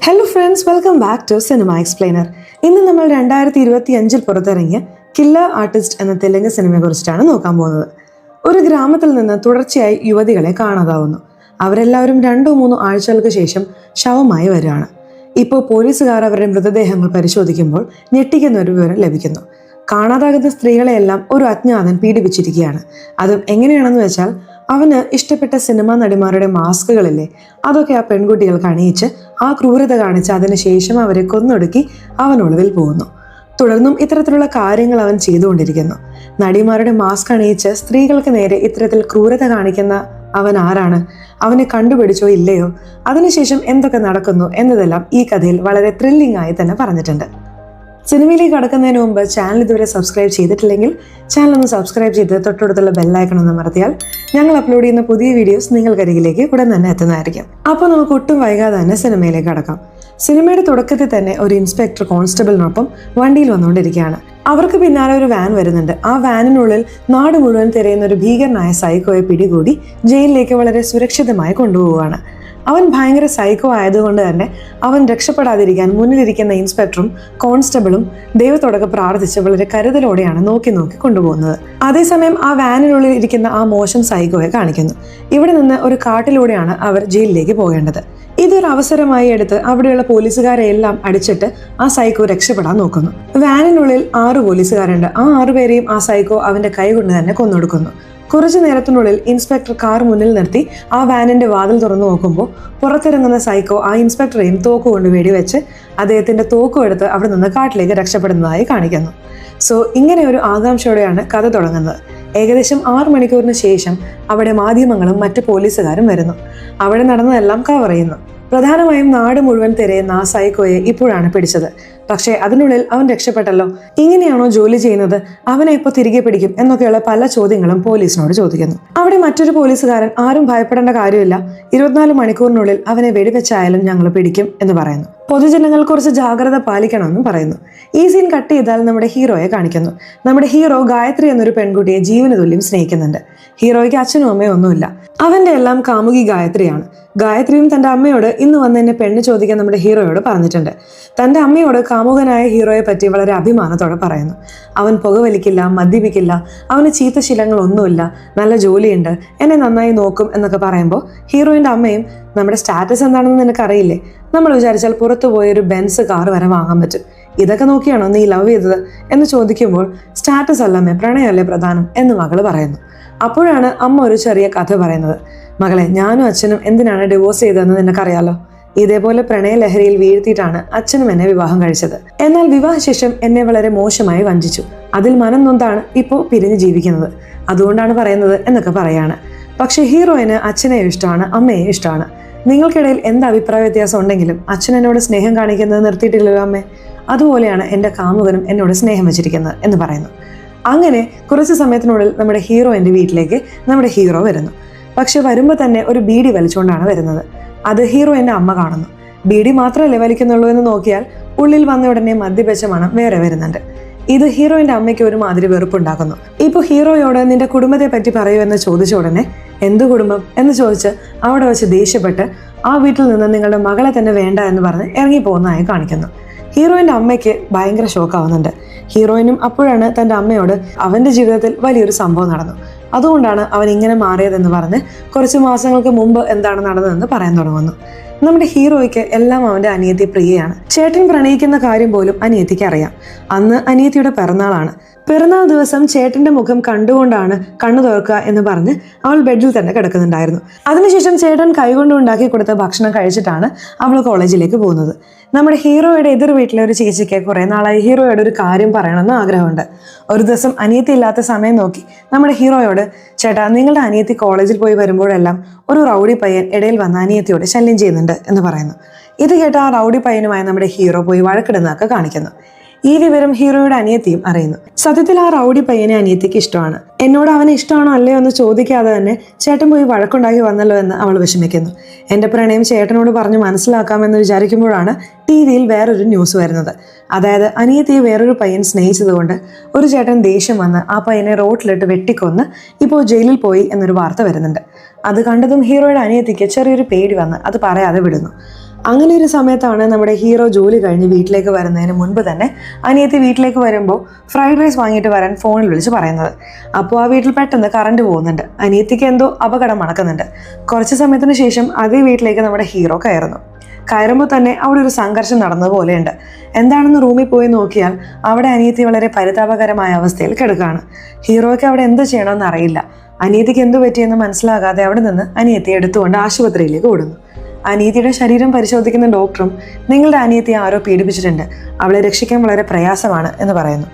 Hello friends, welcome back to cinema explainer. ഇന്ന് നമ്മൾ 2025 പുറത്തിറങ്ങിയ കില്ലർ ആർട്ടിസ്റ്റ് എന്ന തെലുങ്ക് സിനിമയെ കുറിച്ചിട്ടാണ് നോക്കാൻ പോകുന്നത്. ഒരു ഗ്രാമത്തിൽ നിന്ന് തുടർച്ചയായി യുവതികളെ കാണാതാവുന്നു. അവരെല്ലാവരും 2-3 ആഴ്ചകൾക്ക് ശേഷം ശവമായി വരികയാണ്. ഇപ്പോൾ പോലീസുകാർ അവരുടെ മൃതദേഹങ്ങൾ പരിശോധിക്കുമ്പോൾ ഞെട്ടിക്കുന്ന ഒരു വിവരം ലഭിക്കുന്നു. കാണാതാകുന്ന സ്ത്രീകളെയെല്ലാം ഒരു അജ്ഞാതൻ പീഡിപ്പിച്ചിരിക്കുകയാണ്. അതും എങ്ങനെയാണെന്ന് വെച്ചാൽ, അവന് ഇഷ്ടപ്പെട്ട സിനിമാ നടിമാരുടെ മാസ്കുകളില്ലേ, അതൊക്കെ ആ പെൺകുട്ടികൾക്ക് അണിയിച്ച് ആ ക്രൂരത കാണിച്ച് അതിനുശേഷം അവരെ കൊന്നൊടുക്കി അവൻ ഒളിവിൽ പോകുന്നു. തുടർന്നും ഇത്തരത്തിലുള്ള കാര്യങ്ങൾ അവൻ ചെയ്തുകൊണ്ടിരിക്കുന്നു. നടിമാരുടെ മാസ്ക് അണിയിച്ച് സ്ത്രീകൾക്ക് നേരെ ഇത്തരത്തിൽ ക്രൂരത കാണിക്കുന്ന അവൻ ആരാണ്? അവനെ കണ്ടുപിടിച്ചോ ഇല്ലയോ? അതിനുശേഷം എന്തൊക്കെ നടക്കുന്നു എന്നതെല്ലാം ഈ കഥയിൽ വളരെ ത്രില്ലിംഗ് ആയി തന്നെ പറഞ്ഞിട്ടുണ്ട്. സിനിമയിലേക്ക് കടക്കുന്നതിന് മുമ്പ് ചാനൽ ഇതുവരെ സബ്സ്ക്രൈബ് ചെയ്തിട്ടില്ലെങ്കിൽ ചാനൽ ഒന്ന് സബ്സ്ക്രൈബ് ചെയ്ത് തൊട്ടടുത്തുള്ള ബെല്ലൈക്കൺ ഒന്ന് അമർത്തിയാൽ ഞങ്ങൾ അപ്ലോഡ് ചെയ്യുന്ന പുതിയ വീഡിയോസ് നിങ്ങൾക്കരികിലേക്ക് ഉടൻ തന്നെ എത്തുന്നതായിരിക്കും. അപ്പോൾ നമുക്ക് ഒട്ടും വൈകാതെ തന്നെ സിനിമയിലേക്ക് കടക്കാം. സിനിമയുടെ തുടക്കത്തിൽ തന്നെ ഒരു ഇൻസ്പെക്ടർ കോൺസ്റ്റബിളിനൊപ്പം വണ്ടിയിൽ വന്നുകൊണ്ടിരിക്കുകയാണ്. അവർക്ക് പിന്നാലെ ഒരു വാൻ വരുന്നുണ്ട്. ആ വാനിനുള്ളിൽ നാട് മുഴുവൻ തിരയുന്ന ഒരു ഭീകരനായ സൈക്കോയെ പിടികൂടി ജയിലിലേക്ക് വളരെ സുരക്ഷിതമായി കൊണ്ടുപോവുകയാണ്. അവൻ ഭയങ്കര സൈക്കോ ആയതുകൊണ്ട് തന്നെ അവൻ രക്ഷപ്പെടാതിരിക്കാൻ മുന്നിലിരിക്കുന്ന ഇൻസ്പെക്ടറും കോൺസ്റ്റബിളും ദൈവത്തോടൊക്കെ പ്രാർത്ഥിച്ച് വളരെ കരുതലോടെയാണ് നോക്കി കൊണ്ടുപോകുന്നത്. അതേസമയം ആ വാനിനുള്ളിൽ ഇരിക്കുന്ന ആ മോശം സൈക്കോയെ കാണിക്കുന്നു. ഇവിടെ നിന്ന് ഒരു കാട്ടിലൂടെയാണ് അവർ ജയിലിലേക്ക് പോകേണ്ടത്. ഇതൊരു അവസരമായി എടുത്ത് അവിടെയുള്ള പോലീസുകാരെ എല്ലാം അടിച്ചിട്ട് ആ സൈക്കോ രക്ഷപ്പെടാൻ നോക്കുന്നു. വാനിനുള്ളിൽ 6 പോലീസുകാരുണ്ട്. ആ 6 പേരെയും ആ സൈക്കോ അവന്റെ കൈ കൊണ്ട് തന്നെ കൊന്നൊടുക്കുന്നു. കുറച്ചു നേരത്തിനുള്ളിൽ ഇൻസ്പെക്ടർ കാർ മുന്നിൽ നിർത്തി ആ വാനിന്റെ വാതിൽ തുറന്നു നോക്കുമ്പോൾ പുറത്തിറങ്ങുന്ന സൈക്കോ ആ ഇൻസ്പെക്ടറെയും തോക്ക് കൊണ്ട് വെടിവെച്ച് അദ്ദേഹത്തിന്റെ തോക്കും എടുത്ത് അവിടെ നിന്ന് കാട്ടിലേക്ക് രക്ഷപ്പെടുന്നതായി കാണിക്കുന്നു. സോ ഇങ്ങനെ ഒരു ആകാംക്ഷയോടെയാണ് കഥ തുടങ്ങുന്നത്. ഏകദേശം 6 മണിക്കൂറിന് ശേഷം അവിടെ മാധ്യമങ്ങളും മറ്റു പോലീസുകാരും വരുന്നു. അവിടെ നടന്നതെല്ലാം കവർ ചെയ്യുന്നു. പ്രധാനമായും നാട് മുഴുവൻ തിരയുന്ന ആ സൈക്കോയെ ഇപ്പോഴാണ് പിടിച്ചത്. പക്ഷേ അതിനുള്ളിൽ അവൻ രക്ഷപ്പെട്ടല്ലോ. ഇങ്ങനെയാണോ ജോലി ചെയ്യുന്നത്? അവനെ ഇപ്പോൾ തിരികെ പിടിക്കും എന്നൊക്കെയുള്ള പല ചോദ്യങ്ങളും പോലീസിനോട് ചോദിക്കുന്നു. അവിടെ മറ്റൊരു പോലീസുകാരൻ ആരും ഭയപ്പെടേണ്ട കാര്യമില്ല, 24 മണിക്കൂറിനുള്ളിൽ അവനെ വെടിവെച്ചായാലും ഞങ്ങൾ പിടിക്കും എന്ന് പറയുന്നു. പൊതുജനങ്ങൾ കുറച്ച് ജാഗ്രത പാലിക്കണമെന്നും പറയുന്നു. ഈ സീൻ കട്ട് ചെയ്താൽ നമ്മുടെ ഹീറോയെ കാണിക്കുന്നു. നമ്മുടെ ഹീറോ ഗായത്രി എന്നൊരു പെൺകുട്ടിയെ ജീവന് തുല്യം സ്നേഹിക്കുന്നുണ്ട്. ഹീറോയ്ക്ക് അച്ഛനും അമ്മയും ഒന്നുമില്ല. അവന്റെ എല്ലാം കാമുകി ഗായത്രിയാണ്. ഗായത്രിയും തന്റെ അമ്മയോട് ഇന്ന് വന്ന് എന്നെ പെണ്ണ് ചോദിക്കാൻ നമ്മുടെ ഹീറോയോട് പറഞ്ഞിട്ടുണ്ട്. തന്റെ അമ്മയോട് കാമുകനായ ഹീറോയെ പറ്റി വളരെ അഭിമാനത്തോടെ പറയുന്നു. അവൻ പുകവലിക്കില്ല, മദ്യപിക്കില്ല, അവന് ചീത്ത ശീലങ്ങളൊന്നുമില്ല, നല്ല ജോലിയുണ്ട്, എന്നെ നന്നായി നോക്കും എന്നൊക്കെ പറയുമ്പോൾ ഹീറോയിന്റെ അമ്മയും നമ്മുടെ സ്റ്റാറ്റസ് എന്താണെന്ന് നിനക്കറിയില്ലേ, നമ്മൾ വിചാരിച്ചാൽ പുറത്തു പോയൊരു ബെൻസ് കാർ വരെ വാങ്ങാൻ പറ്റും, ഇതൊക്കെ നോക്കിയാണോ നീ ലവ് ചെയ്തത് എന്ന് ചോദിക്കുമ്പോൾ സ്റ്റാറ്റസ് അല്ലമ്മേ, പ്രണയമല്ലേ പ്രധാനം എന്ന് മകള് പറയുന്നു. അപ്പോഴാണ് അമ്മ ഒരു ചെറിയ കഥ പറയുന്നത്. മകളെ, ഞാനും അച്ഛനും എന്തിനാണ് ഡിവോഴ്സ് ചെയ്തതെന്ന് നിനക്കറിയാലോ. ഇതേപോലെ പ്രണയലഹരിയിൽ വീഴ്ത്തിയിട്ടാണ് അച്ഛനും എന്നെ വിവാഹം കഴിച്ചത്. എന്നാൽ വിവാഹശേഷം എന്നെ വളരെ മോശമായി വഞ്ചിച്ചു. അതിൽ മനം നൊന്താണ് ഇപ്പോൾ പിരിഞ്ഞ് ജീവിക്കുന്നത്. അതുകൊണ്ടാണ് പറയുന്നത് എന്നൊക്കെ പറയാണ്. പക്ഷെ ഹീറോയിന് അച്ഛനെയും ഇഷ്ടമാണ്, അമ്മയെയും ഇഷ്ടമാണ്. നിങ്ങൾക്കിടയിൽ എന്ത് അഭിപ്രായ വ്യത്യാസം ഉണ്ടെങ്കിലും അച്ഛൻ എന്നോട് സ്നേഹം കാണിക്കുന്നത് നിർത്തിയിട്ടില്ലല്ലോ അമ്മേ. അതുപോലെയാണ് എൻ്റെ കാമുകനും എന്നോട് സ്നേഹം വെച്ചിരിക്കുന്നത് എന്ന് പറയുന്നു. അങ്ങനെ കുറച്ച് സമയത്തിനുള്ളിൽ നമ്മുടെ ഹീറോയിൻ്റെ വീട്ടിലേക്ക് നമ്മുടെ ഹീറോ വരുന്നു. പക്ഷെ വരുമ്പോൾ തന്നെ ഒരു ബീഡി വലിച്ചുകൊണ്ടാണ് വരുന്നത്. അത് ഹീറോയിൻ്റെ അമ്മ കാണുന്നു. ബീഡി മാത്രമല്ലേ വലിക്കുന്നുള്ളൂ എന്ന് നോക്കിയാൽ ഉള്ളിൽ വന്ന ഉടനെ മദ്യപിച്ച മണം വേറെ വരുന്നുണ്ട്. ഇത് ഹീറോയിൻ്റെ അമ്മയ്ക്ക് ഒരുമാതിരി വെറുപ്പുണ്ടാക്കുന്നു. ഇപ്പോൾ ഹീറോയോട് നിന്റെ കുടുംബത്തെ പറ്റി പറയൂ എന്ന് ചോദിച്ച ഉടനെ എന്ത് കുടുംബം എന്ന് ചോദിച്ച് അവിടെ വെച്ച് ദേഷ്യപ്പെട്ട് ആ വീട്ടിൽ നിന്ന് നിങ്ങളുടെ മകളെ തന്നെ വേണ്ട എന്ന് പറഞ്ഞ് ഇറങ്ങിപ്പോകുന്നതായി കാണിക്കുന്നു. ഹീറോയിൻ്റെ അമ്മയ്ക്ക് ഭയങ്കര ഷോക്കാവുന്നുണ്ട്. ഹീറോയിനും അപ്പോഴാണ് തൻ്റെ അമ്മയോട് അവൻ്റെ ജീവിതത്തിൽ വലിയൊരു സംഭവം നടന്നു, അതുകൊണ്ടാണ് അവൻ ഇങ്ങനെ മാറിയതെന്ന് പറഞ്ഞ് കുറച്ച് മാസങ്ങൾക്ക് മുമ്പ് എന്താണ് നടന്നതെന്ന് പറയാൻ തുടങ്ങുന്നു. നമ്മുടെ ഹീറോയ്ക്ക് എല്ലാം അവൻ്റെ അനിയത്തി പ്രിയയാണ്. ചേട്ടൻ പ്രണയിക്കുന്ന കാര്യം പോലും അനിയത്തിക്ക് അറിയാം. അന്ന് അനിയത്തിയുടെ പിറന്നാളാണ്. പിറന്നാൾ ദിവസം ചേട്ടന്റെ മുഖം കണ്ടുകൊണ്ടാണ് കണ്ണു തുറക്കുക എന്ന് പറഞ്ഞ് അവൾ ബെഡിൽ തന്നെ കിടക്കുന്നുണ്ടായിരുന്നു. അതിനുശേഷം ചേട്ടൻ കൈകൊണ്ട് ഉണ്ടാക്കി കൊടുത്ത ഭക്ഷണം കഴിച്ചിട്ടാണ് അവൾ കോളേജിലേക്ക് പോകുന്നത്. നമ്മുടെ ഹീറോയുടെ എതിർ വീട്ടിലെ ഒരു ചേച്ചിക്ക് കുറെ നാളായി ഹീറോയോട് ഒരു കാര്യം പറയണമെന്ന് ആഗ്രഹമുണ്ട്. ഒരു ദിവസം അനിയത്തി ഇല്ലാത്ത സമയം നോക്കി നമ്മുടെ ഹീറോയോട്, ചേട്ടാ നിങ്ങളുടെ അനിയത്തി കോളേജിൽ പോയി വരുമ്പോഴെല്ലാം ഒരു റൗഡി പയ്യൻ ഇടയിൽ വന്ന് അനിയത്തിയോട് ശല്യം ചെയ്യുന്നുണ്ട് എന്ന് പറയുന്നു. ഇത് കേട്ട ആ റൗഡി പയ്യനുമായി നമ്മുടെ ഹീറോ പോയി വഴക്കിടുന്നതൊക്കെ കാണിക്കുന്നു. ഈ വിവരം ഹീറോയുടെ അനിയത്തിയും അറിയുന്നു. സത്യത്തിൽ ആ റൗഡി പയ്യനെ അനിയത്തിക്ക് ഇഷ്ടമാണ്. എന്നോട് അവനെ ഇഷ്ടമാണോ അല്ലയോ എന്ന് ചോദിക്കാതെ തന്നെ ചേട്ടൻ പോയി വഴക്കുണ്ടാക്കി വന്നല്ലോ എന്ന് അവൾ വിഷമിക്കുന്നു. എൻ്റെ പ്രണയം ചേട്ടനോട് പറഞ്ഞ് മനസ്സിലാക്കാമെന്ന് വിചാരിക്കുമ്പോഴാണ് TV-യിൽ വേറൊരു ന്യൂസ് വരുന്നത്. അതായത് അനിയത്തിയെ വേറൊരു പയ്യൻ സ്നേഹിച്ചതുകൊണ്ട് ഒരു ചേട്ടൻ ദേഷ്യം വന്ന് ആ പയ്യനെ റോട്ടിലിട്ട് വെട്ടിക്കൊന്ന് ഇപ്പോൾ ജയിലിൽ പോയി എന്നൊരു വാർത്ത വരുന്നുണ്ട്. അത് കണ്ടതും ഹീറോയുടെ അനിയത്തിക്ക് ചെറിയൊരു പേടി വന്ന് അത് പറയാതെ വിടുന്നു. അങ്ങനെ ഒരു സമയത്താണ് നമ്മുടെ ഹീറോ ജോലി കഴിഞ്ഞ് വീട്ടിലേക്ക് വരുന്നതിന് മുൻപ് തന്നെ അനിയത്തി വീട്ടിലേക്ക് വരുമ്പോൾ ഫ്രൈഡ് റൈസ് വാങ്ങിയിട്ട് വരാൻ ഫോണിൽ വിളിച്ച് പറയുന്നത്. അപ്പോൾ ആ വീട്ടിൽ പെട്ടെന്ന് കറണ്ട് പോകുന്നുണ്ട്. അനിയത്തിക്ക് എന്തോ അപകടം നടക്കുന്നുണ്ട്. കുറച്ച് സമയത്തിന് ശേഷം അതേ വീട്ടിലേക്ക് നമ്മുടെ ഹീറോ കയറുമ്പോൾ തന്നെ അവിടെ ഒരു സംഘർഷം നടന്നതുപോലെയുണ്ട്. എന്താണെന്ന് റൂമിൽ പോയി നോക്കിയാൽ അവിടെ അനിയത്തി വളരെ പരിതാപകരമായ അവസ്ഥയിൽ കിടക്കുകയാണ്. ഹീറോയ്ക്ക് അവിടെ എന്ത് ചെയ്യണമെന്ന് അറിയില്ല. അനിയത്തിക്ക് എന്തു പറ്റിയെന്ന് മനസ്സിലാകാതെ അവിടെ നിന്ന് അനിയത്തിയെ എടുത്തുകൊണ്ട് ആശുപത്രിയിലേക്ക് ഓടുന്നു. അനിയത്തിയുടെ ശരീരം പരിശോധിക്കുന്ന ഡോക്ടറും നിങ്ങളുടെ അനിയത്തിയെ ആരോ പീഡിപ്പിച്ചിട്ടുണ്ട്, അവളെ രക്ഷിക്കാൻ വളരെ പ്രയാസമാണ് എന്ന് പറയുന്നു.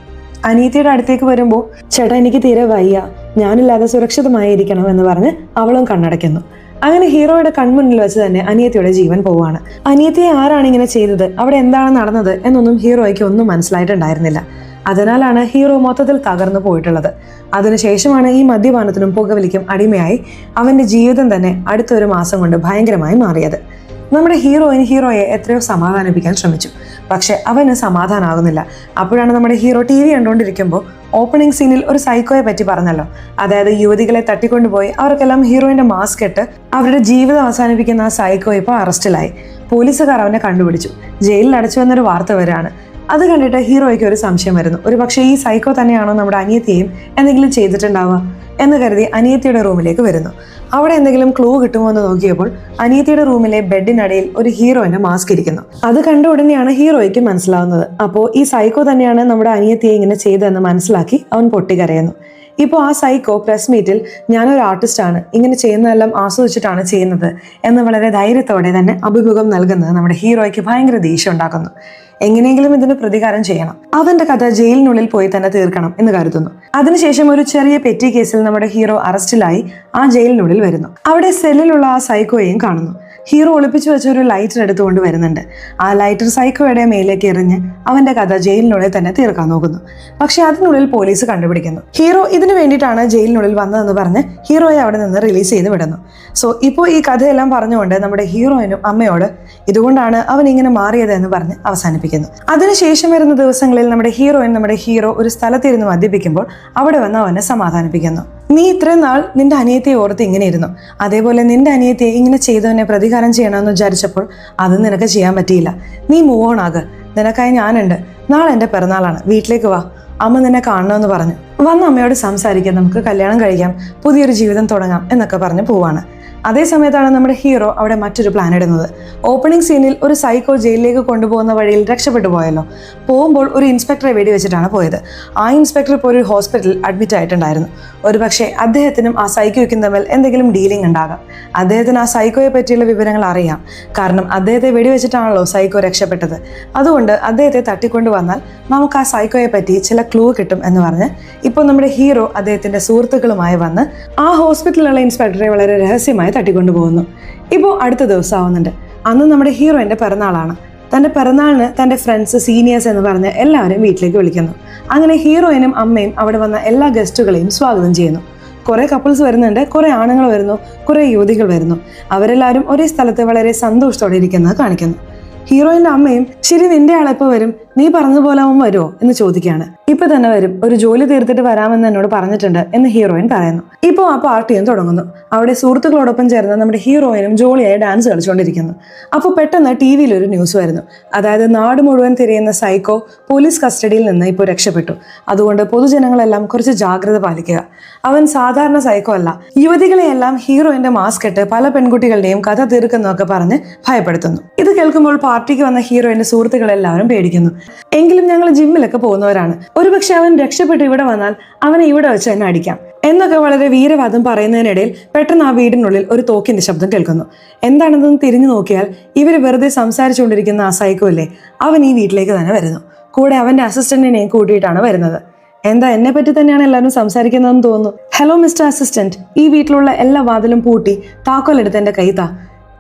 അനിയത്തിയുടെ അടുത്തേക്ക് വരുമ്പോൾ ചേട്ടാ എനിക്ക് തീരെ വയ്യ, ഞാനില്ലാതെ സുരക്ഷിതമായിരിക്കണം എന്ന് പറഞ്ഞ് അവളും കണ്ണടയ്ക്കുന്നു. അങ്ങനെ ഹീറോയുടെ കൺമുന്നിൽ വെച്ച് തന്നെ അനിയത്തിയുടെ ജീവൻ പോവുകയാണ്. അനിയത്തിയെ ആരാണ് ഇങ്ങനെ ചെയ്തത്, അവിടെ എന്താണ് നടന്നത് എന്നൊന്നും ഹീറോയ്ക്ക് ഒന്നും മനസ്സിലായിട്ടുണ്ടായിരുന്നില്ല. അതിനാലാണ് ഹീറോ മൊത്തത്തിൽ തകർന്നു പോയിട്ടുള്ളത്. അതിനുശേഷമാണ് ഈ മദ്യപാനത്തിനും പുകവലിക്കും അടിമയായി അവന്റെ ജീവിതം തന്നെ അടുത്തൊരു മാസം കൊണ്ട് ഭയങ്കരമായി മാറിയത്. നമ്മുടെ ഹീറോയെ എത്രയോ സമാധാനിപ്പിക്കാൻ ശ്രമിച്ചു, പക്ഷെ അവന് സമാധാനമാകുന്നില്ല. അപ്പോഴാണ് നമ്മുടെ ഹീറോ TV കണ്ടുകൊണ്ടിരിക്കുമ്പോൾ ഓപ്പണിംഗ് സീനിൽ ഒരു സൈക്കോയെ പറ്റി പറഞ്ഞല്ലോ. അതായത് യുവതികളെ തട്ടിക്കൊണ്ടുപോയി അവർക്കെല്ലാം ഹീറോയിന്റെ മാസ്ക് ഇട്ട് അവരുടെ ജീവിതം അവസാനിപ്പിക്കുന്ന ആ സൈക്കോ ഇപ്പോൾ അറസ്റ്റിലായി. പോലീസുകാർ അവനെ കണ്ടുപിടിച്ചു, ജയിലിൽ അടച്ചു എന്നൊരു വാർത്ത വരാണ്. അത് കണ്ടിട്ട് ഹീറോയ്ക്ക് ഒരു സംശയം വരുന്നു. ഒരു പക്ഷേ ഈ സൈക്കോ തന്നെയാണോ നമ്മുടെ അനിയത്തിയെയും എന്തെങ്കിലും ചെയ്തിട്ടുണ്ടാവുക എന്ന് കരുതി അനിയത്തിയുടെ റൂമിലേക്ക് വരുന്നു. അവിടെ എന്തെങ്കിലും ക്ലൂ കിട്ടുമോ എന്ന് നോക്കിയപ്പോൾ അനിയത്തിയുടെ റൂമിലെ ബെഡിനടിയിൽ ഒരു ഹീറോയിന്റെ മാസ്ക് ഇരിക്കുന്നു. അത് കണ്ട ഉടനെയാണ് ഹീറോയ്ക്ക് മനസ്സിലാവുന്നത്. അപ്പോൾ ഈ സൈക്കോ തന്നെയാണ് നമ്മുടെ അനിയത്തിയെ ഇങ്ങനെ ചെയ്തതെന്ന് മനസ്സിലാക്കി അവൻ പൊട്ടിക്കരയുന്നു. ഇപ്പോൾ ആ സൈക്കോ പ്രസ് മീറ്റിൽ ഞാനൊരു ആർട്ടിസ്റ്റാണ്, ഇങ്ങനെ ചെയ്യുന്നതെല്ലാം ആസ്വദിച്ചിട്ടാണ് ചെയ്യുന്നത് എന്ന് വളരെ ധൈര്യത്തോടെ തന്നെ അഭിമുഖം നൽകുന്നത് നമ്മുടെ ഹീറോയ്ക്ക് ഭയങ്കര ദേഷ്യം ഉണ്ടാക്കുന്നു. എങ്ങനെയെങ്കിലും ഇതിന് പ്രതികാരം ചെയ്യണം, അവന്റെ കഥ ജയിലിനുള്ളിൽ പോയി തന്നെ തീർക്കണം എന്ന് കരുതുന്നു. അതിനുശേഷം ഒരു ചെറിയ പെറ്റി കേസിൽ നമ്മുടെ ഹീറോ അറസ്റ്റിലായി ആ ജയിലിനുള്ളിൽ വരുന്നു. അവിടെ സെല്ലിലുള്ള ആ സൈക്കോയെയും കാണുന്നു. ഹീറോ ഒളിപ്പിച്ചു വെച്ച ഒരു ലൈറ്റർ എടുത്തുകൊണ്ട് വരുന്നുണ്ട്. ആ ലൈറ്റർ സൈക്കോയുടെ മേലേക്ക് എറിഞ്ഞ് അവന്റെ കഥ ജയിലിനുള്ളിൽ തന്നെ തീർക്കാൻ നോക്കുന്നു. പക്ഷെ അതിനുള്ളിൽ പോലീസ് കണ്ടുപിടിക്കുന്നു. ഹീറോ ഇതിനു വേണ്ടിയിട്ടാണ് ജയിലിനുള്ളിൽ വന്നതെന്ന് പറഞ്ഞ് ഹീറോയെ അവിടെ നിന്ന് റിലീസ് ചെയ്ത് വിടുന്നു. സോ ഇപ്പോൾ ഈ കഥയെല്ലാം പറഞ്ഞുകൊണ്ട് നമ്മുടെ ഹീറോയിനും അമ്മയോട് ഇതുകൊണ്ടാണ് അവൻ ഇങ്ങനെ മാറിയത് എന്ന് പറഞ്ഞ് അവസാനിപ്പിക്കുന്നു. അതിനുശേഷം വരുന്ന ദിവസങ്ങളിൽ നമ്മുടെ ഹീറോ ഒരു സ്ഥലത്തിരുന്ന് മദ്യപിക്കുമ്പോൾ അവിടെ വന്ന് അവനെ സമാധാനിപ്പിക്കുന്നു. നീ ഇത്രയും നാൾ നിന്റെ അനിയത്തിയെ ഓർത്ത് ഇങ്ങനെ ഇരുന്നു, അതേപോലെ നിന്റെ അനിയത്തിയെ ഇങ്ങനെ ചെയ്തവനെ പ്രതികാരം ചെയ്യണമെന്ന് വിചാരിച്ചപ്പോൾ അത് നിനക്ക് ചെയ്യാൻ പറ്റിയില്ല. നീ മൂവ് ഓൺ ആക്, നിനക്കായി ഞാനുണ്ട്. നാളെ എൻ്റെ പിറന്നാളാണ്, വീട്ടിലേക്ക് വാ, അമ്മ നിന്നെ കാണണമെന്ന് പറഞ്ഞു. വന്ന് അമ്മയോട് സംസാരിക്കാം, നമുക്ക് കല്യാണം കഴിക്കാം, പുതിയൊരു ജീവിതം തുടങ്ങാം എന്നൊക്കെ പറഞ്ഞ് പോവാണ്. അതേ സമയത്താണ് നമ്മുടെ ഹീറോ അവിടെ മറ്റൊരു പ്ലാൻ ഇടുന്നത്. ഓപ്പണിംഗ് സീനിൽ ഒരു സൈക്കോ ജയിലിലേക്ക് കൊണ്ടുപോകുന്ന വഴിയിൽ രക്ഷപ്പെട്ടു പോയല്ലോ. പോകുമ്പോൾ ഒരു ഇൻസ്പെക്ടറെ വെടിവെച്ചിട്ടാണ് പോയത്. ആ ഇൻസ്പെക്ടർ ഇപ്പോൾ ഒരു ഹോസ്പിറ്റലിൽ അഡ്മിറ്റ് ആയിട്ടുണ്ടായിരുന്നു. ഒരു പക്ഷേ അദ്ദേഹത്തിനും ആ സൈക്കോയ്ക്കും തമ്മിൽ എന്തെങ്കിലും ഡീലിംഗ് ഉണ്ടാകാം. അദ്ദേഹത്തിന് ആ സൈക്കോയെ പറ്റിയുള്ള വിവരങ്ങൾ അറിയാം, കാരണം അദ്ദേഹത്തെ വെടിവെച്ചിട്ടാണല്ലോ സൈക്കോ രക്ഷപ്പെട്ടത്. അതുകൊണ്ട് അദ്ദേഹത്തെ തട്ടിക്കൊണ്ടുവന്നാൽ നമുക്ക് ആ സൈക്കോയെ പറ്റി ചില ക്ലൂ കിട്ടും എന്ന് പറഞ്ഞ് ഇപ്പോൾ നമ്മുടെ ഹീറോ അദ്ദേഹത്തിന്റെ സുഹൃത്തുക്കളുമായി വന്ന് ആ ഹോസ്പിറ്റലിലുള്ള ഇൻസ്പെക്ടറെ വളരെ രഹസ്യമായി തട്ടിക്കൊണ്ടുപോകുന്നു. ഇപ്പോൾ അടുത്ത ദിവസം ആവുന്നുണ്ട്. അന്ന് നമ്മുടെ ഹീറോയിന്റെ പിറന്നാളാണ്. തന്റെ പിറന്നാളിന് തന്റെ ഫ്രണ്ട്സ്, സീനിയേഴ്സ് എന്ന് പറഞ്ഞ് എല്ലാവരും വീട്ടിലേക്ക് വിളിക്കുന്നു. അങ്ങനെ ഹീറോയിനും അമ്മയും അവിടെ വന്ന എല്ലാ ഗസ്റ്റുകളെയും സ്വാഗതം ചെയ്യുന്നു. കുറെ കപ്പിൾസ് വരുന്നുണ്ട്, കുറെ ആണുങ്ങൾ വരുന്നു, കുറെ യുവതികൾ വരുന്നു. അവരെല്ലാവരും ഒരേ സ്ഥലത്ത് വളരെ സന്തോഷത്തോടെ ഇരിക്കുന്നത് കാണിക്കുന്നു. ഹീറോയിന്റെ അമ്മയും ശരി നിന്റെ ആളെപ്പോ വരും, നീ പറഞ്ഞതുപോലെ അവൻ വരുമോ എന്ന് ചോദിക്കുകയാണ്. ഇപ്പൊ തന്നെ വരും, ഒരു ജോലി തീർത്തിട്ട് വരാമെന്ന് എന്നോട് പറഞ്ഞിട്ടുണ്ട് എന്ന് ഹീറോയിൻ പറയുന്നു. ഇപ്പോൾ ആ പാർട്ടിയും തുടങ്ങുന്നു. അവിടെ സുഹൃത്തുക്കളോടൊപ്പം ചേർന്ന് നമ്മുടെ ഹീറോയിനും ജോളിയായി ഡാൻസ് കളിച്ചുകൊണ്ടിരിക്കുന്നു. അപ്പോൾ പെട്ടെന്ന് TV ഒരു ന്യൂസ് വരുന്നു. അതായത് നാട് മുഴുവൻ തിരയുന്ന സൈക്കോ പോലീസ് കസ്റ്റഡിയിൽ നിന്ന് ഇപ്പോൾ രക്ഷപ്പെട്ടു. അതുകൊണ്ട് പൊതുജനങ്ങളെല്ലാം കുറച്ച് ജാഗ്രത പാലിക്കുക. അവൻ സാധാരണ സൈക്കോ അല്ല. യുവതികളെയെല്ലാം ഹീറോയിന്റെ മാസ്ക് ഇട്ട് പല പെൺകുട്ടികളുടെയും കഥ തീർക്കുന്നതൊക്കെ പറഞ്ഞ് ഭയപ്പെടുത്തുന്നു. ഇത് കേൾക്കുമ്പോൾ പാർട്ടിക്ക് വന്ന ഹീറോയിന്റെ സുഹൃത്തുക്കളെല്ലാവരും പേടിക്കുന്നു. എങ്കിലും ഞങ്ങൾ ജിമ്മിലൊക്കെ പോകുന്നവരാണ്, ഒരുപക്ഷെ അവൻ രക്ഷപ്പെട്ട് ഇവിടെ വന്നാൽ അവനെ ഇവിടെ വെച്ച് തന്നെ അടിക്കാം എന്നൊക്കെ വളരെ വീരവാദം പറയുന്നതിനിടയിൽ പെട്ടെന്ന് ആ വീടിനുള്ളിൽ ഒരു തോക്കിന്റെ ശബ്ദം കേൾക്കുന്നു. എന്താണെന്ന് തിരിഞ്ഞു നോക്കിയാൽ ഇവർ വെറുതെ സംസാരിച്ചുകൊണ്ടിരിക്കുന്ന ആ സൈക്കോ അല്ലേ, അവൻ ഈ വീട്ടിലേക്ക് തന്നെ വരുന്നു. കൂടെ അവന്റെ അസിസ്റ്റന്റിനെയും കൂട്ടിയിട്ടാണ് വരുന്നത്. എന്താ, എന്നെ പറ്റി തന്നെയാണ് എല്ലാവരും സംസാരിക്കുന്നതെന്ന് തോന്നുന്നു. ഹലോ മിസ്റ്റർ അസിസ്റ്റന്റ്, ഈ വീട്ടിലുള്ള എല്ലാ വാതിലും പൂട്ടി താക്കോലെടുത്ത് എന്റെ കൈ താ,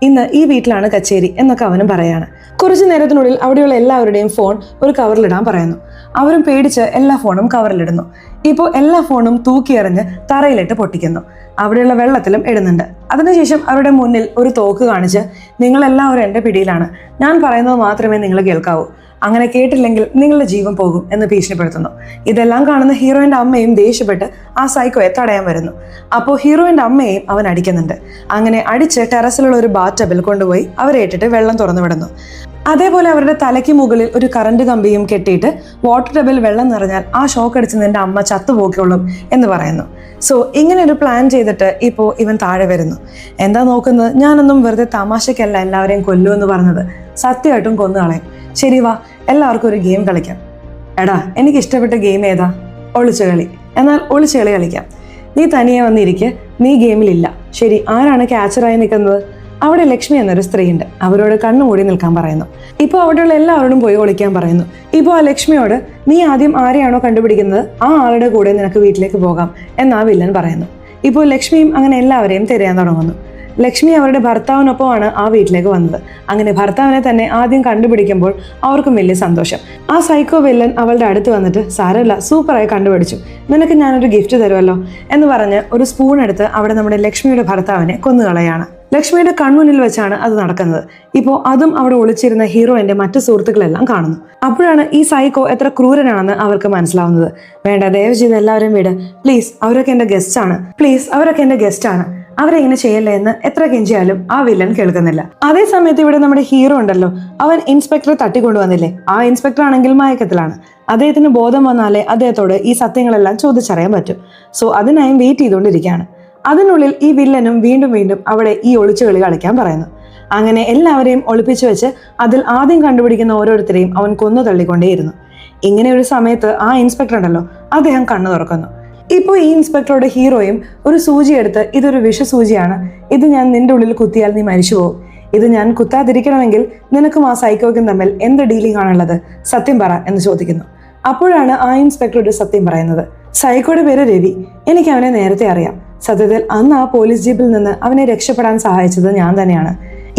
ഇന്ന് ഈ വീട്ടിലാണ് കച്ചേരി എന്നൊക്കെ അവനും പറയാണ്. കുറച്ചു നേരത്തിനുള്ളിൽ അവിടെയുള്ള എല്ലാവരുടെയും ഫോൺ ഒരു കവറിലിടാൻ പറയുന്നു. അവരും പേടിച്ച് എല്ലാ ഫോണും കവറിലിടുന്നു. ഇപ്പോൾ എല്ലാ ഫോണും തൂക്കിയെറിഞ്ഞ് തറയിലിട്ട് പൊട്ടിക്കുന്നു. അവിടെയുള്ള വെള്ളത്തിലും ഇടുന്നുണ്ട്. അതിനുശേഷം അവരുടെ മുന്നിൽ ഒരു തോക്ക് കാണിച്ച് നിങ്ങളെല്ലാവരും എൻ്റെ പിടിയിലാണ്, ഞാൻ പറയുന്നത് മാത്രമേ നിങ്ങൾ കേൾക്കാവൂ, അങ്ങനെ കേട്ടില്ലെങ്കിൽ നിങ്ങളുടെ ജീവൻ പോകും എന്ന് ഭീഷണിപ്പെടുത്തുന്നു. ഇതെല്ലാം കാണുന്ന ഹീറോയിൻ്റെ അമ്മയും ദേഷ്യപ്പെട്ട് ആ സൈക്കോയെ തടയാൻ വരുന്നു. അപ്പോൾ ഹീറോയിൻ്റെ അമ്മയെയും അവൻ അടിക്കുന്നുണ്ട്. അങ്ങനെ അടിച്ച് ടെറസിലുള്ള ഒരു ബാത്ത് കൊണ്ടുപോയി അവരെ ഇട്ടിട്ട് വെള്ളം തുറന്നു വിടുന്നു. അതേപോലെ അവരുടെ തലയ്ക്ക് മുകളിൽ ഒരു കറണ്ട് കമ്പിയും കെട്ടിയിട്ട് വാട്ടർ ടബിൽ വെള്ളം നിറഞ്ഞാൽ ആ ഷോക്ക് അടിച്ച് നിന്റെ അമ്മ ചത്തുപോക്കുള്ളും എന്ന് പറയുന്നു. സോ ഇങ്ങനെ ഒരു പ്ലാൻ ചെയ്തിട്ട് ഇപ്പോൾ ഇവൻ താഴെ വരുന്നു. എന്താ നോക്കുന്നത്, ഞാനൊന്നും വെറുതെ തമാശക്കല്ല എല്ലാവരെയും കൊല്ലുമെന്ന് പറഞ്ഞത്, സത്യമായിട്ടും കൊന്നു കളയും. ശരി വാ, എല്ലാവർക്കും ഒരു ഗെയിം കളിക്കാം. എടാ എനിക്ക് ഇഷ്ടപ്പെട്ട ഗെയിം ഏതാ? ഒളിച്ചുകളി. എന്നാൽ ഒളിച്ചുകളി കളിക്കാം. നീ തനിയെ വന്നിരിക്കെ, നീ ഗെയിമിലില്ല. ശരി, ആരാണ് ക്യാച്ചറായി നിൽക്കുന്നത്? അവിടെ ലക്ഷ്മി എന്നൊരു സ്ത്രീയുണ്ട്. അവരോട് കണ്ണുമൂടി നിൽക്കാൻ പറയുന്നു. ഇപ്പോൾ അവിടെയുള്ള എല്ലാവരോടും പോയി ഒളിക്കാൻ പറയുന്നു. ഇപ്പോൾ ആ ലക്ഷ്മിയോട് നീ ആദ്യം ആരെയാണോ കണ്ടുപിടിക്കുന്നത് ആ ആളുടെ കൂടെ നിനക്ക് വീട്ടിലേക്ക് പോകാം എന്ന് ആ വില്ലൻ പറയുന്നു. ഇപ്പോൾ ലക്ഷ്മിയും അങ്ങനെ എല്ലാവരെയും തിരയാൻ തുടങ്ങുന്നു. ലക്ഷ്മി അവരുടെ ഭർത്താവിനൊപ്പമാണ് ആ വീട്ടിലേക്ക് വന്നത്. അങ്ങനെ ഭർത്താവിനെ തന്നെ ആദ്യം കണ്ടുപിടിക്കുമ്പോൾ അവർക്കും വലിയ സന്തോഷം. ആ സൈക്കോ വില്ലൻ അവളുടെ അടുത്ത് വന്നിട്ട് സാരമില്ല, സൂപ്പറായി കണ്ടുപിടിച്ചു, നിനക്ക് ഞാനൊരു ഗിഫ്റ്റ് തരുമല്ലോ എന്ന് പറഞ്ഞ് ഒരു സ്പൂൺ എടുത്ത് അവിടെ നമ്മുടെ ലക്ഷ്മിയുടെ ഭർത്താവിനെ കൊന്നുകളയാണ്. ലക്ഷ്മിയുടെ കൺമുന്നിൽ വെച്ചാണ് അത് നടക്കുന്നത്. ഇപ്പോൾ അതും അവിടെ ഒളിച്ചിരുന്ന ഹീറോയിന്റെ മറ്റു സുഹൃത്തുക്കളെല്ലാം കാണുന്നു. അപ്പോഴാണ് ഈ സൈക്കോ എത്ര ക്രൂരനാണെന്ന് അവർക്ക് മനസ്സിലാവുന്നത്. വേണ്ട, ദയവ് ചെയ്ത് എല്ലാവരും വിട് പ്ലീസ്, അവരൊക്കെ എൻ്റെ ഗസ്റ്റ് ആണ്, അവരെ ഇങ്ങനെ ചെയ്യല്ലേ എന്ന് എത്ര കെഞ്ചിയാലും ആ വില്ലൻ കേൾക്കുന്നില്ല. അതേ സമയത്ത് ഇവിടെ നമ്മുടെ ഹീറോ ഉണ്ടല്ലോ, അവൻ ഇൻസ്പെക്ടറെ തട്ടിക്കൊണ്ടുവന്നില്ലേ, ആ ഇൻസ്പെക്ടർ ആണെങ്കിൽ മയക്കത്തിലാണ്. അദ്ദേഹത്തിന് ബോധം വന്നാലേ അദ്ദേഹത്തോട് ഈ സത്യങ്ങളെല്ലാം ചോദിച്ചറിയാൻ പറ്റും. സോ അതിനായും വെയിറ്റ് ചെയ്തുകൊണ്ടിരിക്കുകയാണ്. അതിനുള്ളിൽ ഈ വില്ലനും വീണ്ടും വീണ്ടും അവിടെ ഈ ഒളിച്ചുകളി കളിക്കാൻ പറയുന്നു. അങ്ങനെ എല്ലാവരെയും ഒളിപ്പിച്ചു വെച്ച് അതിൽ ആദ്യം കണ്ടുപിടിക്കുന്ന ഓരോരുത്തരെയും അവൻ കൊന്നു തള്ളിക്കൊണ്ടേയിരുന്നു. ഇങ്ങനെ ഒരു സമയത്ത് ആ ഇൻസ്പെക്ടർ ഉണ്ടല്ലോ, അദ്ദേഹം കണ്ണു തുറക്കുന്നു. ഇപ്പോൾ ഈ ഇൻസ്പെക്ടറുടെ ഹീറോയും ഒരു സൂചി എടുത്ത് ഇതൊരു വിഷസൂചിയാണ്, ഇത് ഞാൻ നിന്റെ ഉള്ളിൽ കുത്തിയാൽ നീ മരിച്ചു പോകും, ഇത് ഞാൻ കുത്താതിരിക്കണമെങ്കിൽ നിനക്കും ആ സൈക്കോയ്ക്കും തമ്മിൽ എന്ത് ഡീലിംഗ് ആണുള്ളത്, സത്യം പറ എന്ന് ചോദിക്കുന്നു. അപ്പോഴാണ് ആ ഇൻസ്പെക്ടർ ഒരു സത്യം പറയുന്നത്. സൈക്കോയുടെ പേര് രവി, എനിക്ക് അവനെ നേരത്തെ അറിയാം. സത്യത്തിൽ അന്ന് ആ പോലീസ് ജീപ്പിൽ നിന്ന് അവനെ രക്ഷപ്പെടാൻ സഹായിച്ചത് ഞാൻ തന്നെയാണ്.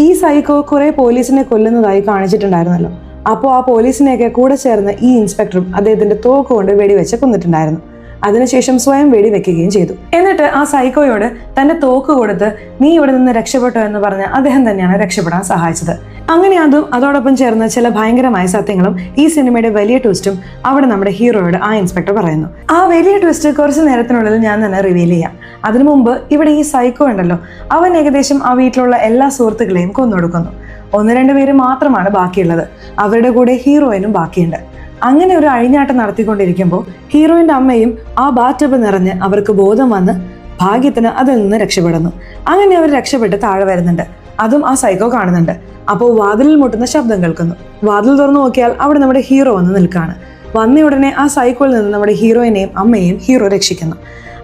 ഈ സൈക്കോ കുറെ പോലീസിനെ കൊല്ലുന്നതായി കാണിച്ചിട്ടുണ്ടായിരുന്നല്ലോ. അപ്പോൾ ആ പോലീസിനെയൊക്കെ കൂടെ ചേർന്ന് ഈ ഇൻസ്പെക്ടറും അദ്ദേഹത്തിന്റെ തോക്ക് കൊണ്ട് വെടിവെച്ച് കൊന്നിട്ടുണ്ടായിരുന്നു. അതിനുശേഷം സ്വയം വെടിവെക്കുകയും ചെയ്തു. എന്നിട്ട് ആ സൈക്കോയോട് തന്റെ തോക്ക് കൊടുത്ത് നീ ഇവിടെ നിന്ന് രക്ഷപ്പെട്ടോ എന്ന് പറഞ്ഞ് അദ്ദേഹം തന്നെയാണ് രക്ഷപ്പെടാൻ സഹായിച്ചത്. അങ്ങനെ അതോടൊപ്പം ചേർന്ന് ചില ഭയങ്കരമായ സത്യങ്ങളും ഈ സിനിമയുടെ വലിയ ട്വിസ്റ്റും അവിടെ നമ്മുടെ ഹീറോയോട് ആ ഇൻസ്പെക്ടർ പറയുന്നു. ആ വലിയ ട്വിസ്റ്റ് കുറച്ച് നേരത്തിനുള്ളിൽ ഞാൻ തന്നെ റിവീൽ ചെയ്യാം. അതിനു മുമ്പ് ഇവിടെ ഈ സൈക്കോ ഉണ്ടല്ലോ, അവൻ ഏകദേശം ആ വീട്ടിലുള്ള എല്ലാ സുഹൃത്തുക്കളെയും കൊന്നൊടുക്കുന്നു. 1-2 പേര് മാത്രമാണ് ബാക്കിയുള്ളത്. അവരുടെ കൂടെ ഹീറോയിനും ബാക്കിയുണ്ട്. അങ്ങനെ ഒരു അഴിഞ്ഞാട്ടം നടത്തിക്കൊണ്ടിരിക്കുമ്പോൾ ഹീറോയിന്റെ അമ്മയും ആ ബാറ്റബ് നിറഞ്ഞ് അവർക്ക് ബോധം വന്ന് ഭാഗ്യത്തിന് അതിൽ നിന്ന് രക്ഷപ്പെടുന്നു. അങ്ങനെ അവർ രക്ഷപ്പെട്ട് താഴെ വരുന്നുണ്ട്. അതും ആ സൈക്കോ കാണുന്നുണ്ട്. അപ്പോൾ വാതിലിൽ മുട്ടുന്ന ശബ്ദം കേൾക്കുന്നു. വാതിൽ തുറന്നു നോക്കിയാൽ അവിടെ നമ്മുടെ ഹീറോ വന്ന് നിൽക്കുകയാണ്. വന്ന ഉടനെ ആ സൈക്കോയിൽ നിന്ന് നമ്മുടെ ഹീറോയിനെയും അമ്മയെയും ഹീറോ രക്ഷിക്കുന്നു.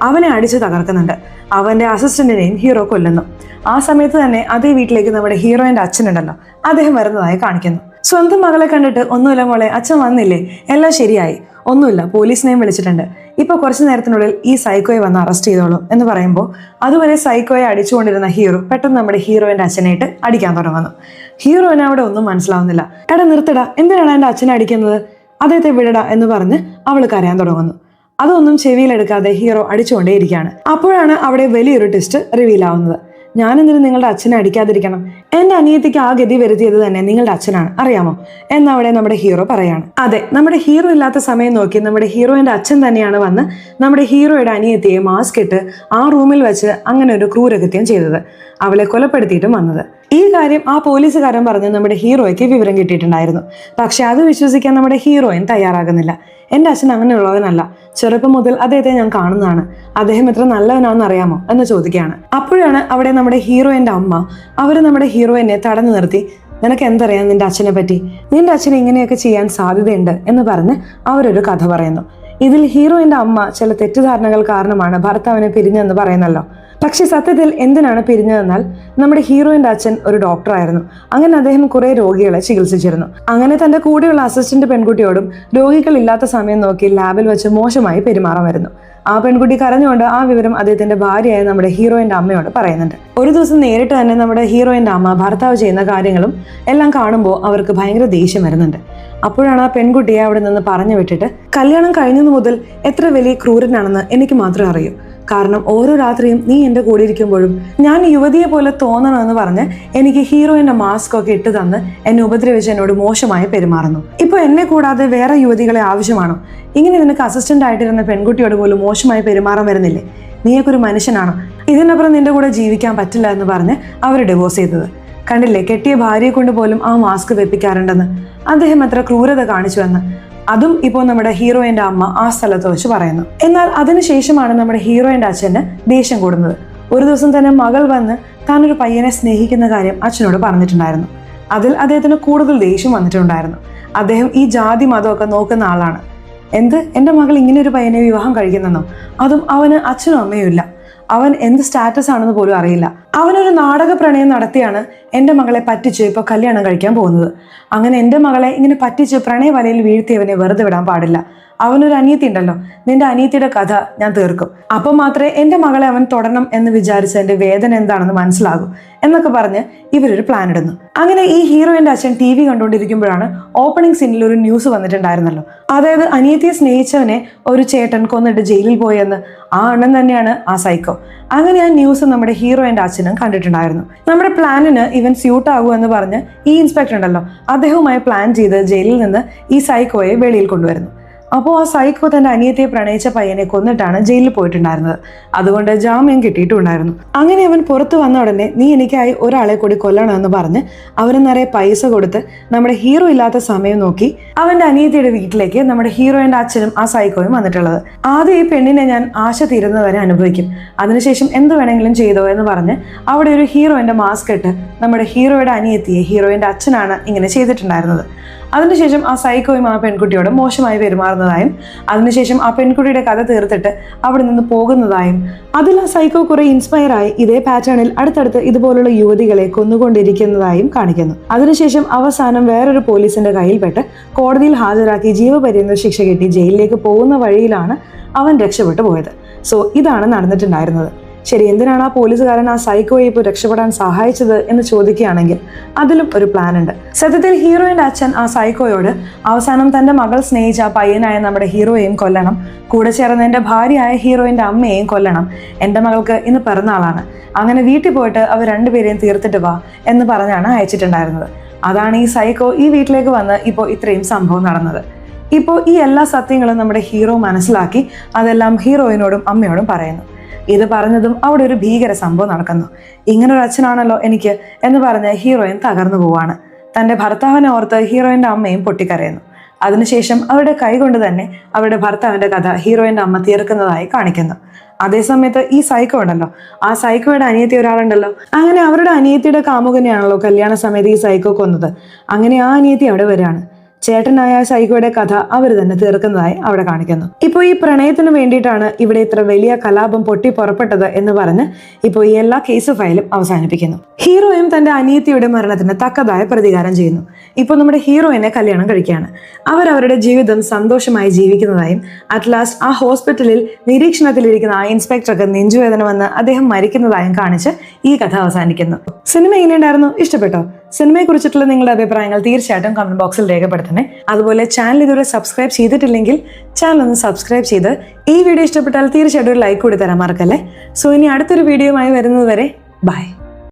അവനെ അടിച്ച് തകർക്കുന്നുണ്ട്. അവന്റെ അസിസ്റ്റന്റിനെയും ഹീറോ കൊല്ലുന്നു. ആ സമയത്ത് തന്നെ അതേ വീട്ടിലേക്ക് നമ്മുടെ ഹീറോയിന്റെ അച്ഛനുണ്ടല്ലോ, അദ്ദേഹം വരുന്നതായി കാണിക്കുന്നു. സ്വന്തം മകളെ കണ്ടിട്ട് ഒന്നുമില്ല മോളെ, അച്ഛൻ വന്നില്ലേ, എല്ലാം ശരിയായി, ഒന്നുമില്ല, പോലീസിനെയും വിളിച്ചിട്ടുണ്ട്, ഇപ്പൊ കുറച്ചു നേരത്തിനുള്ളിൽ ഈ സൈക്കോയെ വന്ന് അറസ്റ്റ് ചെയ്തോളും എന്ന് പറയുമ്പോൾ അതുവരെ സൈക്കോയെ അടിച്ചുകൊണ്ടിരുന്ന ഹീറോ പെട്ടെന്ന് നമ്മുടെ ഹീറോയിന്റെ അച്ഛനായിട്ട് അടിക്കാൻ തുടങ്ങുന്നു. ഹീറോയിന് അവിടെ ഒന്നും മനസ്സിലാവുന്നില്ല. എടാ നിർത്തടാ, എന്തിനാണ് എൻ്റെ അച്ഛനെ അടിക്കുന്നത്, അദ്ദേഹത്തെ വിടടാ എന്ന് പറഞ്ഞ് അവൾ കരയാൻ തുടങ്ങുന്നു. അതൊന്നും ചെവിയിലെടുക്കാതെ ഹീറോ അടിച്ചുകൊണ്ടേയിരിക്കുകയാണ്. അപ്പോഴാണ് അവിടെ വലിയൊരു ട്വിസ്റ്റ് റിവീൽ ആവുന്നത്. ഞാനെന്തിനും നിങ്ങളുടെ അച്ഛനെ അടിക്കാതിരിക്കണം, എന്റെ അനിയത്തിക്ക് ആ ഗതി വരുത്തിയത് തന്നെ നിങ്ങളുടെ അച്ഛനാണ്, അറിയാമോ എന്നവിടെ നമ്മുടെ ഹീറോ പറയാണ്. അതെ, നമ്മുടെ ഹീറോ ഇല്ലാത്ത സമയം നോക്കി നമ്മുടെ ഹീറോയിന്റെ അച്ഛൻ തന്നെയാണ് വന്ന് നമ്മുടെ ഹീറോയുടെ അനിയത്തിയെ മാസ്ക് ഇട്ട് ആ റൂമിൽ വെച്ച് അങ്ങനെ ഒരു ക്രൂരകൃത്യം ചെയ്തത്, അവളെ കൊലപ്പെടുത്തിയിട്ടും വന്നത്. ഈ കാര്യം ആ പോലീസുകാരൻ പറഞ്ഞ് നമ്മുടെ ഹീറോയ്ക്ക് വിവരം കിട്ടിയിട്ടുണ്ടായിരുന്നു. പക്ഷെ അത് വിശ്വസിക്കാൻ നമ്മുടെ ഹീറോയിൻ തയ്യാറാകുന്നില്ല. എൻ്റെ അച്ഛൻ അങ്ങനെയുള്ളവനല്ല, ചെറുപ്പം മുതൽ അദ്ദേഹത്തെ ഞാൻ കാണുന്നതാണ്, അദ്ദേഹം എത്ര നല്ലവനാണെന്ന് അറിയാമോ എന്ന് ചോദിക്കുകയാണ്. അപ്പോഴാണ് അവിടെ നമ്മുടെ ഹീറോയിന്റെ അമ്മ അവര് നമ്മുടെ ഹീറോയിനെ തടഞ്ഞു നിർത്തി നിനക്ക് എന്തറിയാം നിന്റെ അച്ഛനെ പറ്റി, നിന്റെ അച്ഛൻ ഇങ്ങനെയൊക്കെ ചെയ്യാൻ സാധ്യതയുണ്ട് എന്ന് പറഞ്ഞ് അവരൊരു കഥ പറയുന്നു. ഇതിൽ ഹീറോയിന്റെ അമ്മ ചില തെറ്റിദ്ധാരണകൾ കാരണമാണ് ഭർത്താവിനെ പിരിഞ്ഞെന്ന് പറയുന്നല്ലോ. പക്ഷെ സത്യത്തിൽ എന്തിനാണ് പിരിഞ്ഞതെന്നാൽ നമ്മുടെ ഹീറോയിന്റെ അച്ഛൻ ഒരു ഡോക്ടറായിരുന്നു. അങ്ങനെ അദ്ദേഹം കുറെ രോഗികളെ ചികിത്സിച്ചിരുന്നു. അങ്ങനെ തന്റെ കൂടെയുള്ള അസിസ്റ്റന്റ് പെൺകുട്ടിയോടും രോഗികൾ ഇല്ലാത്ത സമയം നോക്കി ലാബിൽ വെച്ച് മോശമായി പെരുമാറാൻ വരുന്നു. ആ പെൺകുട്ടി കരഞ്ഞുകൊണ്ട് ആ വിവരം അദ്ദേഹത്തിന്റെ ഭാര്യയായ നമ്മുടെ ഹീറോയിന്റെ അമ്മയോട് പറയുന്നുണ്ട്. ഒരു ദിവസം നേരിട്ട് തന്നെ നമ്മുടെ ഹീറോയിന്റെ അമ്മ ഭർത്താവ് ചെയ്യുന്ന കാര്യങ്ങളും എല്ലാം കാണുമ്പോൾ അവർക്ക് ഭയങ്കര ദേഷ്യം വരുന്നുണ്ട്. അപ്പോഴാണ് ആ പെൺകുട്ടിയെ അവിടെ നിന്ന് പറഞ്ഞു വിട്ടിട്ട് കല്യാണം കഴിഞ്ഞതു മുതൽ എത്ര വലിയ ക്രൂരനാണെന്ന് എനിക്ക് മാത്രമേ അറിയൂ, കാരണം ഓരോ രാത്രിയും നീ എൻ്റെ കൂടെ ഇരിക്കുമ്പോഴും ഞാൻ യുവതിയെ പോലെ തോന്നണമെന്ന് പറഞ്ഞ് എനിക്ക് ഹീറോയിൻ്റെ മാസ്ക് ഒക്കെ ഇട്ട് തന്ന് എന്നെ ഉപദ്രവിച്ച് എന്നോട് മോശമായി പെരുമാറുന്നു. ഇപ്പോൾ എന്നെ കൂടാതെ വേറെ യുവതികളെ ആവശ്യമാണോ? ഇങ്ങനെ നിനക്ക് അസിസ്റ്റന്റ് ആയിട്ടിരുന്ന പെൺകുട്ടിയോട് പോലും മോശമായി പെരുമാറാൻ വരുന്നില്ലേ? നീയൊക്കെ ഒരു മനുഷ്യനാണോ? ഇതിനപ്പുറം നിന്റെ കൂടെ ജീവിക്കാൻ പറ്റില്ല എന്ന് പറഞ്ഞ് അവർ ഡിവോഴ്സ് ചെയ്തത്. കണ്ടില്ലേ, കെട്ടിയ ഭാര്യയെ കൊണ്ട് പോലും ആ മാസ്ക് വെപ്പിക്കാറുണ്ടെന്ന്. അദ്ദേഹം എത്ര ക്രൂരത കാണിച്ചുവെന്ന്. അതും ഇപ്പോൾ നമ്മുടെ ഹീറോയിൻ്റെ അമ്മ ആ സ്ഥലത്ത് വെച്ച് പറയുന്നു. എന്നാൽ അതിനുശേഷമാണ് നമ്മുടെ ഹീറോയിൻ്റെ അച്ഛന് ദേഷ്യം കൂടുന്നത്. ഒരു ദിവസം തന്നെ മകൾ വന്ന് താനൊരു പയ്യനെ സ്നേഹിക്കുന്ന കാര്യം അച്ഛനോട് പറഞ്ഞിട്ടുണ്ടായിരുന്നു. അതിൽ അദ്ദേഹത്തിന് കൂടുതൽ ദേഷ്യം വന്നിട്ടുണ്ടായിരുന്നു. അദ്ദേഹം ഈ ജാതി മതമൊക്കെ നോക്കുന്ന ആളാണ്. എൻ്റെ മകൾ ഇങ്ങനെ ഒരു പയ്യനെ വിവാഹം കഴിക്കുന്നെന്നോ? അതും അവന് അച്ഛനും അമ്മയും ഇല്ല. അവൻ എന്ത് സ്റ്റാറ്റസ് ആണെന്ന് പോലും അറിയില്ല. അവനൊരു നാടക പ്രണയം നടത്തിയാണ് എൻ്റെ മകളെ പറ്റിച്ച് ഇപ്പോൾ കല്യാണം കഴിക്കാൻ പോകുന്നത്. അങ്ങനെ എൻ്റെ മകളെ ഇങ്ങനെ പറ്റിച്ച് പ്രണയ വലയിൽ വീഴ്ത്തിയവനെ വെറുതെ വിടാൻ പാടില്ല. അവനൊരു അനിയത്തി ഉണ്ടല്ലോ, നിന്റെ അനിയത്തിയുടെ കഥ ഞാൻ തീർക്കും. അപ്പം മാത്രമേ എൻ്റെ മകളെ അവൻ തൊടണം എന്ന് വിചാരിച്ച് എൻ്റെ വേദന എന്താണെന്ന് മനസ്സിലാകും എന്നൊക്കെ പറഞ്ഞ് ഇവരൊരു പ്ലാൻ ഇടുന്നു. അങ്ങനെ ഈ ഹീറോയിൻ്റെ അച്ഛൻ TV കണ്ടുകൊണ്ടിരിക്കുമ്പോഴാണ് ഓപ്പണിംഗ് സീനിൽ ഒരു ന്യൂസ് വന്നിട്ടുണ്ടായിരുന്നല്ലോ. അതായത് അനിയത്തിയെ സ്നേഹിച്ചവനെ ഒരു ചേട്ടൻ കൊന്നിട്ട് ജയിലിൽ പോയെന്ന്. ആ അണ്ണൻ തന്നെയാണ് ആ സൈക്കോ. അങ്ങനെ ആ ന്യൂസ് നമ്മുടെ ഹീറോയിൻ്റെ അച്ഛനും കണ്ടിട്ടുണ്ടായിരുന്നു. നമ്മുടെ പ്ലാനിന് ഇവൻ സ്യൂട്ട് ആകൂ എന്ന് പറഞ്ഞ് ഈ ഇൻസ്പെക്ടർ ഉണ്ടല്ലോ, അദ്ദേഹവുമായി പ്ലാൻ ചെയ്ത് ജയിലിൽ നിന്ന് ഈ സൈക്കോയെ വെളിയിൽ കൊണ്ടുവരുന്നു. അപ്പോൾ ആ സൈക്കോ തൻ്റെ അനിയത്തിയെ പ്രണയിച്ച പയ്യനെ കൊന്നിട്ടാണ് ജയിലിൽ പോയിട്ടുണ്ടായിരുന്നത്. അതുകൊണ്ട് ജാമ്യം കിട്ടിയിട്ടുണ്ടായിരുന്നു. അങ്ങനെ അവൻ പുറത്തു വന്ന ഉടനെ നീ എനിക്കായി ഒരാളെ കൂടി കൊല്ലണമെന്ന് പറഞ്ഞ് അവന് നിറയെ പൈസ കൊടുത്ത് നമ്മുടെ ഹീറോ ഇല്ലാത്ത സമയം നോക്കി അവൻ്റെ അനിയത്തിയുടെ വീട്ടിലേക്ക് നമ്മുടെ ഹീറോയിൻ്റെ അച്ഛനും ആ സൈക്കോയും വന്നിട്ടുള്ളത്. ആദ്യം ഈ പെണ്ണിനെ ഞാൻ ആശ തീരുന്നവരെ അനുഭവിക്കും, അതിനുശേഷം എന്ത് വേണമെങ്കിലും ചെയ്തോ എന്ന് പറഞ്ഞ് അവിടെ ഒരു ഹീറോയിൻ്റെ മാസ്ക് ഇട്ട് നമ്മുടെ ഹീറോയുടെ അനിയത്തിയെ ഹീറോയിൻ്റെ അച്ഛനാണ് ഇങ്ങനെ ചെയ്തിട്ടുണ്ടായിരുന്നത്. അതിനുശേഷം ആ സൈക്കോയും ആ പെൺകുട്ടിയോട് മോശമായി പെരുമാറുന്നതായും അതിനുശേഷം ആ പെൺകുട്ടിയുടെ കഥ തീർത്തിട്ട് അവിടെ നിന്ന് പോകുന്നതായും അതിൽ ആ സൈക്കോ കുറെ ഇൻസ്പയർ ആയി ഇതേ പാറ്റേണിൽ അടുത്തടുത്ത് ഇതുപോലുള്ള യുവതികളെ കൊന്നുകൊണ്ടിരിക്കുന്നതായും കാണിക്കുന്നു. അതിനുശേഷം അവസാനം വേറൊരു പോലീസിന്റെ കയ്യിൽപ്പെട്ട് കോടതിയിൽ ഹാജരാക്കി ജീവപര്യന്തം ശിക്ഷ കിട്ടി ജയിലിലേക്ക് പോകുന്ന വഴിയിലാണ് അവൻ രക്ഷപ്പെട്ടു പോയത്. സോ ഇതാണ് നടന്നിട്ടുണ്ടായിരുന്നത്. ശരി, എന്തിനാണ് ആ പോലീസുകാരൻ ആ സൈക്കോയെ ഇപ്പോൾ രക്ഷപ്പെടാൻ സഹായിച്ചത് എന്ന് ചോദിക്കുകയാണെങ്കിൽ അതിലും ഒരു പ്ലാൻ ഉണ്ട്. സത്യത്തിൽ ഹീറോയിൻ്റെ അച്ഛൻ ആ സൈക്കോയോട് അവസാനം തൻ്റെ മകൾ സ്നേഹിച്ച ആ പയ്യനായ നമ്മുടെ ഹീറോയെയും കൊല്ലണം, കൂടെ ചേർന്ന് എൻ്റെ ഭാര്യയായ ഹീറോയിൻ്റെ അമ്മയെയും കൊല്ലണം, എൻ്റെ മകൾക്ക് ഇന്ന് പിറന്നാളാണ്, അങ്ങനെ വീട്ടിൽ പോയിട്ട് അവർ രണ്ടുപേരെയും തീർത്തിട്ട് വാ എന്ന് പറഞ്ഞാണ് അയച്ചിട്ടുണ്ടായിരുന്നത്. അതാണ് ഈ സൈക്കോ ഈ വീട്ടിലേക്ക് വന്ന് ഇപ്പോൾ ഇത്രയും സംഭവം നടന്നത്. ഇപ്പോൾ ഈ എല്ലാ സത്യങ്ങളും നമ്മുടെ ഹീറോ മനസ്സിലാക്കി അതെല്ലാം ഹീറോയിനോടും അമ്മയോടും പറയുന്നു. ഇത് പറഞ്ഞതും അവിടെ ഒരു ഭീകര സംഭവം നടക്കുന്നു. ഇങ്ങനൊരു അച്ഛനാണല്ലോ എനിക്ക് എന്ന് പറഞ്ഞ് ഹീറോയിൻ തകർന്നു പോവാണ്. തൻ്റെ ഭർത്താവിനെ ഓർത്ത് ഹീറോയിൻ്റെ അമ്മയും പൊട്ടിക്കരയുന്നു. അതിനുശേഷം അവരുടെ കൈകൊണ്ട് തന്നെ അവരുടെ ഭർത്താവിൻ്റെ കഥ ഹീറോയിൻ്റെ അമ്മ തീർക്കുന്നതായി കാണിക്കുന്നു. അതേസമയത്ത് ഈ സൈക്കോ ഉണ്ടല്ലോ, ആ സൈക്കോയുടെ അനിയത്തി ഒരാളുണ്ടല്ലോ, അങ്ങനെ അവരുടെ അനിയത്തിയുടെ കാമുകനെയാണല്ലോ കല്യാണ സമയത്ത് ഈ സൈക്കോ കൊന്നത്. അങ്ങനെ ആ അനിയത്തി അവിടെ വരികയാണ്. ചേട്ടനായ സൈക്കോയുടെ കഥ അവർ തന്നെ തീർക്കുന്നതായി അവിടെ കാണിക്കുന്നു. ഇപ്പോൾ ഈ പ്രണയത്തിന് വേണ്ടിയിട്ടാണ് ഇവിടെ ഇത്ര വലിയ കലാപം പൊട്ടി പുറപ്പെട്ടത് എന്ന് പറഞ്ഞ് ഇപ്പോൾ ഈ എല്ലാ കേസ് ഫയലും അവസാനിപ്പിക്കുന്നു. ഹീറോയും തൻ്റെ അനിയത്തിയുടെ മരണത്തിന് തക്കതായ പ്രതികാരം ചെയ്യുന്നു. ഇപ്പോൾ നമ്മുടെ ഹീറോയിനെ കല്യാണം കഴിക്കുകയാണ്. അവരവരുടെ ജീവിതം സന്തോഷമായി ജീവിക്കുന്നതായും അറ്റ് ലാസ്റ്റ് ആ ഹോസ്പിറ്റലിൽ നിരീക്ഷണത്തിലിരിക്കുന്ന ആ ഇൻസ്പെക്ടർക്ക് നെഞ്ചുവേദന വന്ന് അദ്ദേഹം മരിക്കുന്നതായും കാണിച്ച് ഈ കഥ അവസാനിക്കുന്നു. സിനിമ എങ്ങനെയുണ്ടായിരുന്നു? ഇഷ്ടപ്പെട്ടോ? സിനിമയെ കുറിച്ചിട്ടുള്ള നിങ്ങളുടെ അഭിപ്രായങ്ങൾ തീർച്ചയായിട്ടും കമന്റ് ബോക്സിൽ രേഖപ്പെടുത്തണേ. അതുപോലെ ചാനൽ ഇതുവരെ സബ്സ്ക്രൈബ് ചെയ്തിട്ടില്ലെങ്കിൽ ചാനൽ ഒന്ന് സബ്സ്ക്രൈബ് ചെയ്ത് ഈ വീഡിയോ ഇഷ്ടപ്പെട്ടാൽ തീർച്ചയായിട്ടും ഒരു ലൈക്ക് കൂടി തരാൻ മറക്കല്ലേ. സോ ഇനി അടുത്തൊരു വീഡിയോയുമായി വരുന്നത് വരെ ബൈ.